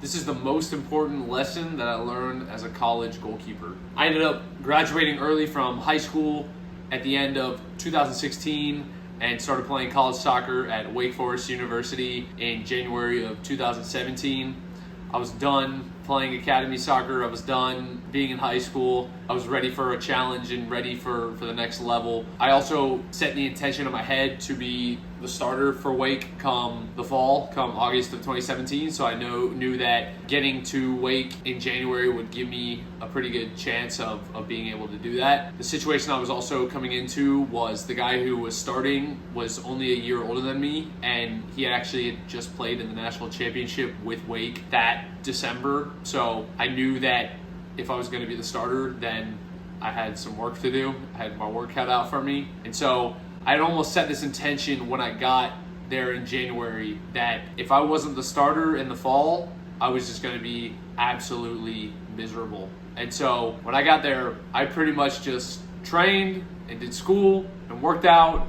This is the most important lesson that I learned as a college goalkeeper. I ended up graduating early from high school at the end of 2016 and started playing college soccer at Wake Forest University in January of 2017. I was done playing academy soccer. I was done being in high school. I was ready for a challenge and ready for the next level. I also set the intention in my head to be the starter for Wake come the fall, come August of 2017. So I knew that getting to Wake in January would give me a pretty good chance of being able to do that. The situation I was also coming into was the guy who was starting was only a year older than me, and he had actually just played in the national championship with Wake that December. So I knew that if I was going to be the starter, then I had some work to do. I had my work cut out for me. And so I had almost set this intention when I got there in January that if I wasn't the starter in the fall, I was just going to be absolutely miserable. And so when I got there, I pretty much just trained and did school and worked out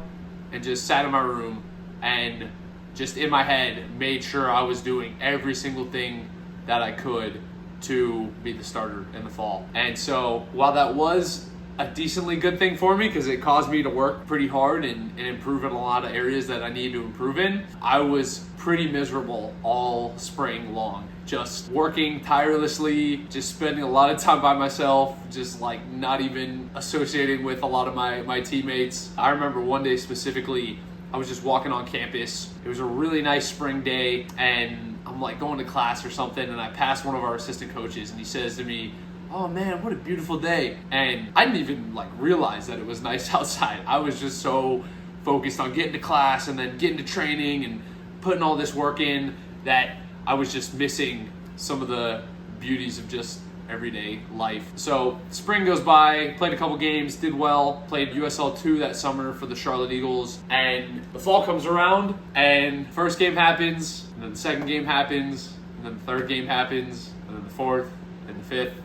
and just sat in my room and just in my head made sure I was doing every single thing that I could to be the starter in the fall. And so while that was a decently good thing for me because it caused me to work pretty hard and improve in a lot of areas that I need to improve in, I was pretty miserable all spring long. Just working tirelessly, just spending a lot of time by myself, just like not even associating with a lot of my teammates. I remember one day specifically, I was just walking on campus. It was a really nice spring day and I'm like going to class or something, and I passed one of our assistant coaches and he says to me, "Oh man, what a beautiful day." And I didn't even realize that it was nice outside. I was just so focused on getting to class and then getting to training and putting all this work in that I was just missing some of the beauties of just everyday life. So spring goes by, played a couple games, did well, played USL 2 that summer for the Charlotte Eagles, and the fall comes around and first game happens, and then the second game happens, and then the third game happens, and then the fourth and the fifth,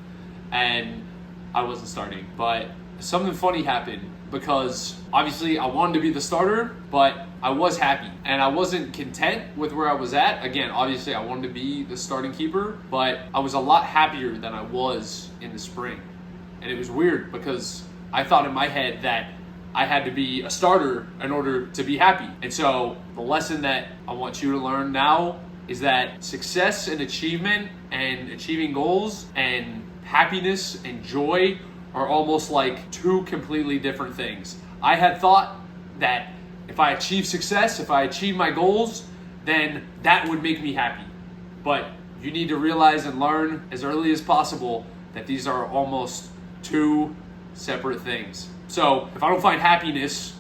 and I wasn't starting. But something funny happened because obviously I wanted to be the starter, but I was happy and I wasn't content with where I was at. Again, obviously I wanted to be the starting keeper, but I was a lot happier than I was in the spring. And it was weird because I thought in my head that I had to be a starter in order to be happy. And so the lesson that I want you to learn now is that success and achievement and achieving goals and happiness and joy are almost like two completely different things. I had thought that if I achieve success, if I achieve my goals, then that would make me happy. But you need to realize and learn as early as possible that these are almost two separate things. So if I don't find happiness,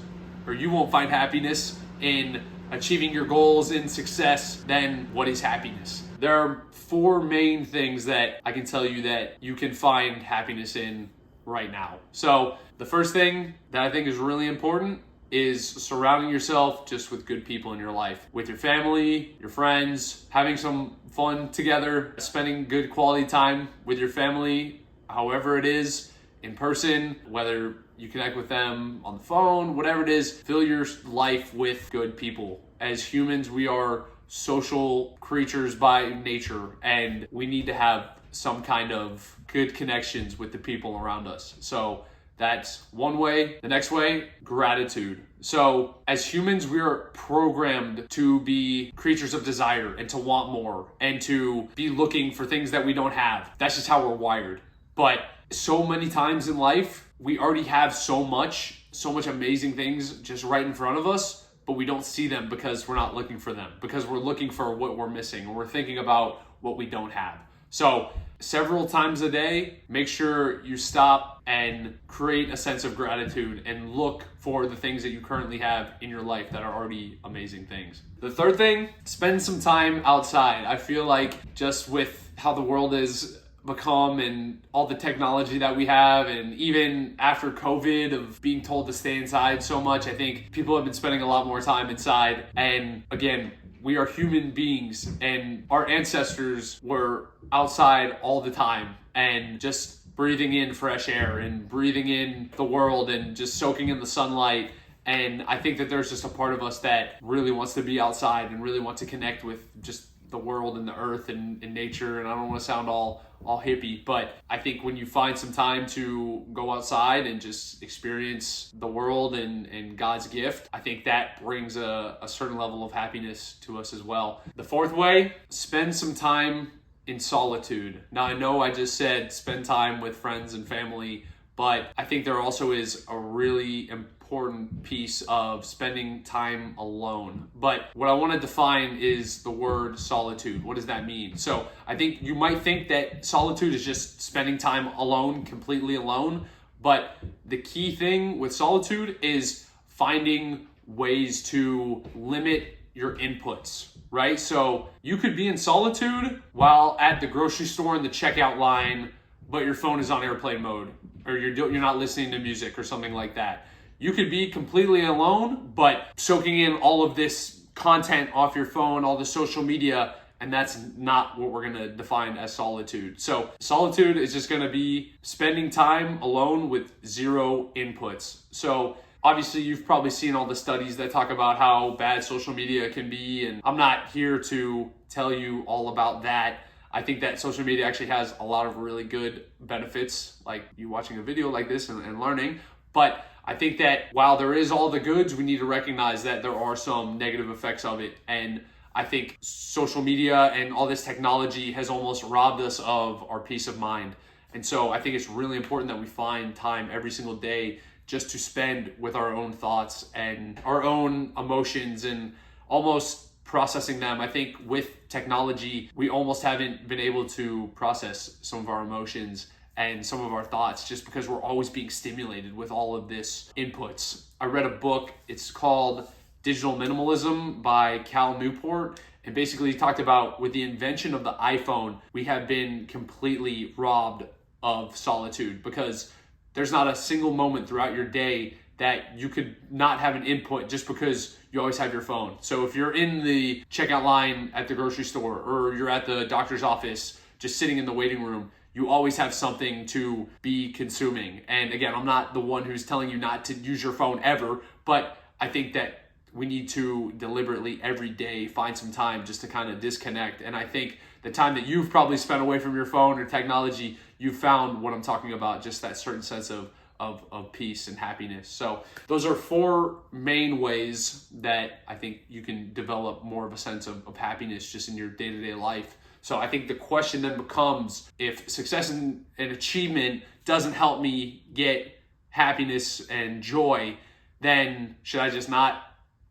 or you won't find happiness in achieving your goals in success, then what is happiness? There are four main things that I can tell you that you can find happiness in right now. So the first thing that I think is really important is surrounding yourself just with good people in your life, with your family, your friends, having some fun together, spending good quality time with your family, however it is, in person, whether you connect with them on the phone, whatever it is, fill your life with good people. As humans, we are social creatures by nature, and we need to have some kind of good connections with the people around us. So that's one way. The next way, gratitude. So as humans, we are programmed to be creatures of desire and to want more and to be looking for things that we don't have. That's just how we're wired. But so many times in life, we already have so much amazing things just right in front of us, but we don't see them because we're not looking for them, because we're looking for what we're missing, or we're thinking about what we don't have. So several times a day, make sure you stop and create a sense of gratitude and look for the things that you currently have in your life that are already amazing things. The third thing, spend some time outside. I feel like just with how the world is become and all the technology that we have, and even after COVID of being told to stay inside so much, I think people have been spending a lot more time inside. And again, we are human beings, and our ancestors were outside all the time and just breathing in fresh air and breathing in the world and just soaking in the sunlight. And I think that there's just a part of us that really wants to be outside and really wants to connect with just the world and the earth and nature, and I don't want to sound all hippie, but I think when you find some time to go outside and just experience the world and God's gift, I think that brings a certain level of happiness to us as well. The fourth way, spend some time in solitude. Now, I know I just said spend time with friends and family, but I think there also is a really important piece of spending time alone. But what I want to define is the word solitude. What does that mean? So I think you might think that solitude is just spending time alone, completely alone. But the key thing with solitude is finding ways to limit your inputs, right? So you could be in solitude while at the grocery store in the checkout line, but your phone is on airplane mode, or you're not listening to music or something like that. You could be completely alone, but soaking in all of this content off your phone, all the social media, and that's not what we're gonna define as solitude. So solitude is just gonna be spending time alone with zero inputs. So obviously you've probably seen all the studies that talk about how bad social media can be, and I'm not here to tell you all about that. I think that social media actually has a lot of really good benefits, like you watching a video like this and learning. But I think that while there is all the goods, we need to recognize that there are some negative effects of it. And I think social media and all this technology has almost robbed us of our peace of mind. And so I think it's really important that we find time every single day just to spend with our own thoughts and our own emotions and almost processing them. I think with technology, we almost haven't been able to process some of our emotions and some of our thoughts just because we're always being stimulated with all of this inputs. I read a book, it's called Digital Minimalism by Cal Newport. And basically he talked about with the invention of the iPhone, we have been completely robbed of solitude because there's not a single moment throughout your day that you could not have an input just because you always have your phone. So if you're in the checkout line at the grocery store or you're at the doctor's office, just sitting in the waiting room, you always have something to be consuming. And again, I'm not the one who's telling you not to use your phone ever, but I think that we need to deliberately every day find some time just to kind of disconnect. And I think the time that you've probably spent away from your phone or technology, you found what I'm talking about, just that certain sense of peace and happiness. So those are 4 main ways that I think you can develop more of a sense of happiness just in your day-to-day life. So I think the question then becomes, if success and achievement doesn't help me get happiness and joy, then should I just not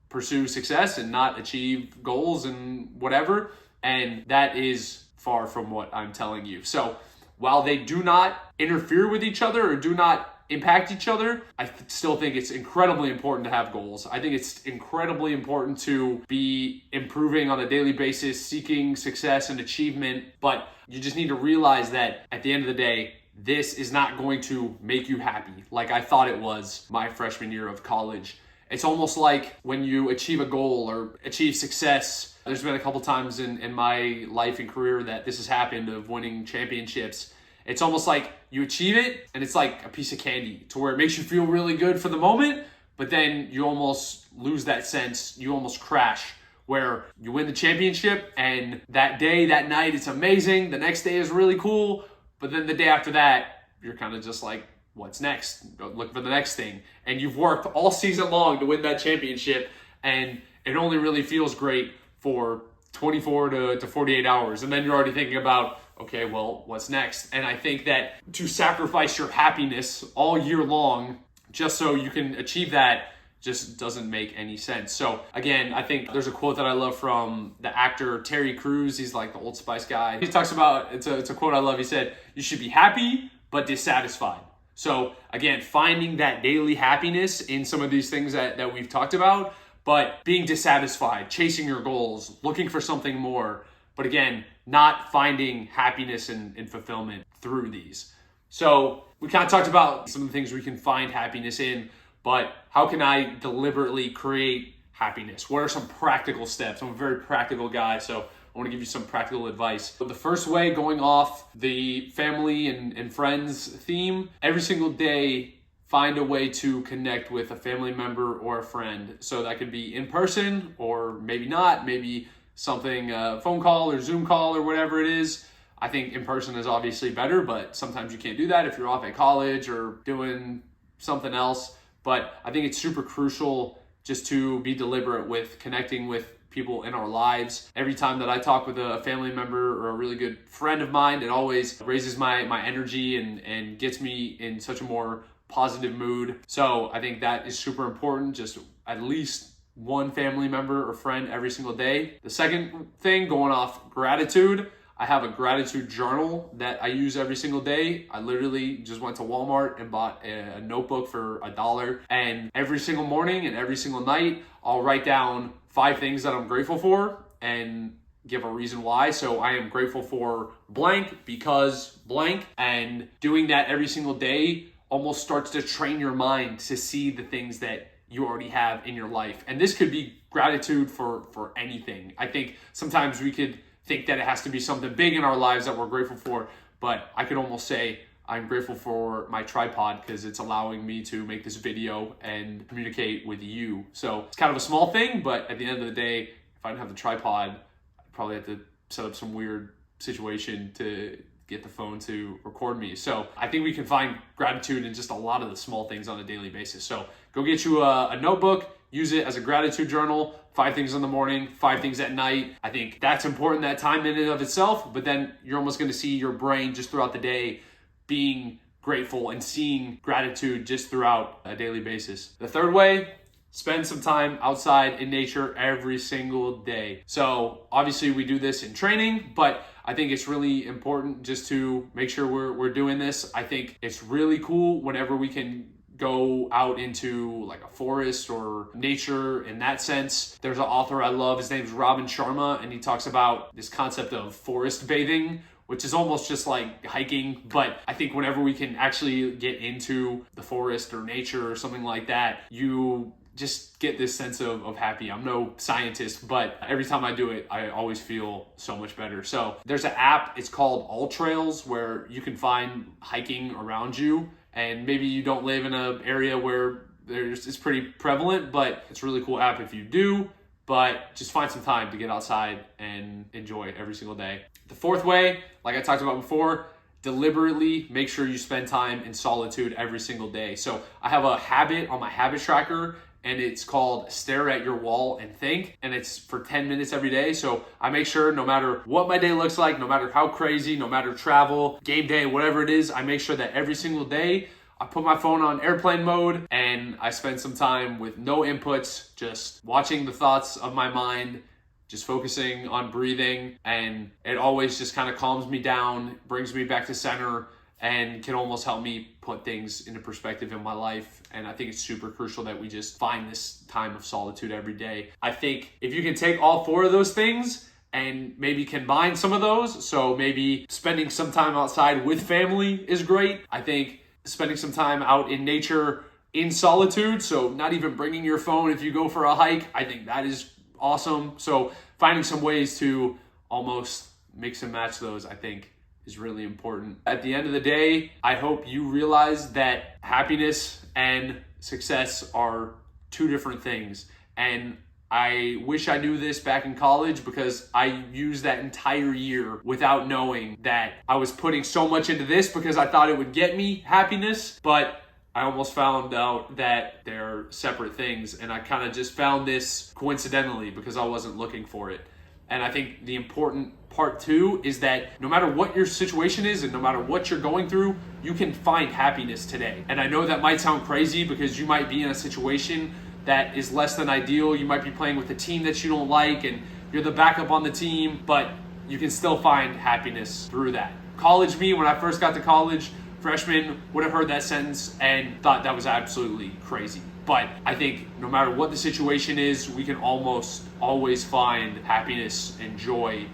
pursue success and not achieve goals and whatever? And that is far from what I'm telling you. So while they do not interfere with each other or do not impact each other, I still think it's incredibly important to have goals. I think it's incredibly important to be improving on a daily basis, seeking success and achievement, but you just need to realize that at the end of the day, this is not going to make you happy like I thought it was my freshman year of college. It's almost like when you achieve a goal or achieve success, there's been a couple times in my life and career that this has happened, of winning championships. It's almost like you achieve it and it's like a piece of candy to where it makes you feel really good for the moment, but then you almost lose that sense. You almost crash where you win the championship and that day, that night, it's amazing. The next day is really cool. But then the day after that, you're kind of just like, what's next? Go look for the next thing. And you've worked all season long to win that championship, and it only really feels great for 24 to 48 hours. And then you're already thinking about, okay, well, what's next? And I think that to sacrifice your happiness all year long just so you can achieve that just doesn't make any sense. So again, I think there's a quote that I love from the actor Terry Crews. He's like the Old Spice guy. He talks about, it's a quote I love. He said, "You should be happy, but dissatisfied." So again, finding that daily happiness in some of these things that we've talked about, but being dissatisfied, chasing your goals, looking for something more, but again, not finding happiness and fulfillment through these. So we kind of talked about some of the things we can find happiness in, but how can I deliberately create happiness? What are some practical steps? I'm a very practical guy, so I want to give you some practical advice. But the first way, going off the family and friends theme, every single day, find a way to connect with a family member or a friend. So that could be in person or maybe not, maybe something, phone call or Zoom call or whatever it is. I think in person is obviously better, but sometimes you can't do that if you're off at college or doing something else. But I think it's super crucial just to be deliberate with connecting with people in our lives. Every time that I talk with a family member or a really good friend of mine, it always raises my energy and gets me in such a more positive mood. So I think that is super important, just at least one family member or friend every single day. The second thing, going off gratitude, I have a gratitude journal that I use every single day. I literally just went to Walmart and bought a notebook for $1. And every single morning and every single night, I'll write down 5 things that I'm grateful for and give a reason why. So I am grateful for blank because blank. And doing that every single day almost starts to train your mind to see the things that you already have in your life. And this could be gratitude for anything. I think sometimes we could think that it has to be something big in our lives that we're grateful for, but I could almost say I'm grateful for my tripod because it's allowing me to make this video and communicate with you. So it's kind of a small thing, but at the end of the day, if I didn't have the tripod, I'd probably have to set up some weird situation to get the phone to record me. So I think we can find gratitude in just a lot of the small things on a daily basis. So go get you a notebook, use it as a gratitude journal, 5 things in the morning, 5 things at night. I think that's important, that time in and of itself, but then you're almost gonna see your brain just throughout the day being grateful and seeing gratitude just throughout a daily basis. The third way, spend some time outside in nature every single day. So obviously we do this in training, but I think it's really important just to make sure we're doing this. I think it's really cool whenever we can go out into like a forest or nature in that sense. There's an author I love, his name's Robin Sharma, and he talks about this concept of forest bathing, which is almost just like hiking. But I think whenever we can actually get into the forest or nature or something like that, you just get this sense of happy. I'm no scientist, but every time I do it, I always feel so much better. So there's an app, it's called All Trails, where you can find hiking around you. And maybe you don't live in an area where it's pretty prevalent, but it's a really cool app if you do. But just find some time to get outside and enjoy every single day. The fourth way, like I talked about before, deliberately make sure you spend time in solitude every single day. So I have a habit on my habit tracker, and it's called Stare at Your Wall and Think, and it's for 10 minutes every day. So I make sure no matter what my day looks like, no matter how crazy, no matter travel, game day, whatever it is, I make sure that every single day I put my phone on airplane mode and I spend some time with no inputs, just watching the thoughts of my mind, just focusing on breathing, and it always just kind of calms me down, brings me back to center, and can almost help me put things into perspective in my life. And I think it's super crucial that we just find this time of solitude every day. I think if you can take all 4 of those things and maybe combine some of those, so maybe spending some time outside with family is great. I think spending some time out in nature in solitude, so not even bringing your phone if you go for a hike, I think that is awesome. So finding some ways to almost mix and match those, I think, is really important. At the end of the day, I hope you realize that happiness and success are 2 different things. And I wish I knew this back in college, because I used that entire year without knowing that I was putting so much into this because I thought it would get me happiness, but I almost found out that they're separate things. And I kind of just found this coincidentally because I wasn't looking for it. And I think the important part too is that no matter what your situation is and no matter what you're going through, you can find happiness today. And I know that might sound crazy because you might be in a situation that is less than ideal. You might be playing with a team that you don't like and you're the backup on the team, but you can still find happiness through that. College me, when I first got to college, freshman would have heard that sentence and thought that was absolutely crazy. But I think no matter what the situation is, we can almost always find happiness and joy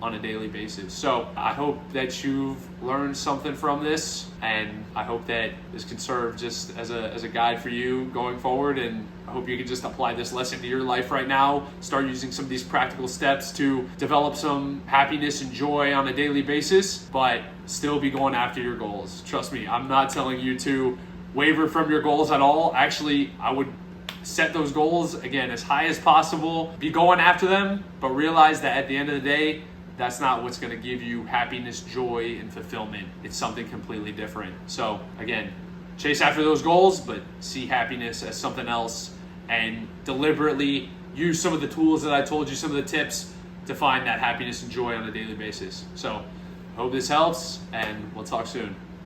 on a daily basis. So I hope that you've learned something from this, and I hope that this can serve just as a guide for you going forward. And I hope you can just apply this lesson to your life right now. Start using some of these practical steps to develop some happiness and joy on a daily basis, but still be going after your goals. Trust me, I'm not telling you to waver from your goals at all. Actually, I would Set those goals, again, as high as possible. Be going after them, but realize that at the end of the day, that's not what's going to give you happiness, joy, and fulfillment. It's something completely different. So again, chase after those goals, but see happiness as something else, and deliberately use some of the tools that I told you, some of the tips to find that happiness and joy on a daily basis. So I hope this helps, and we'll talk soon.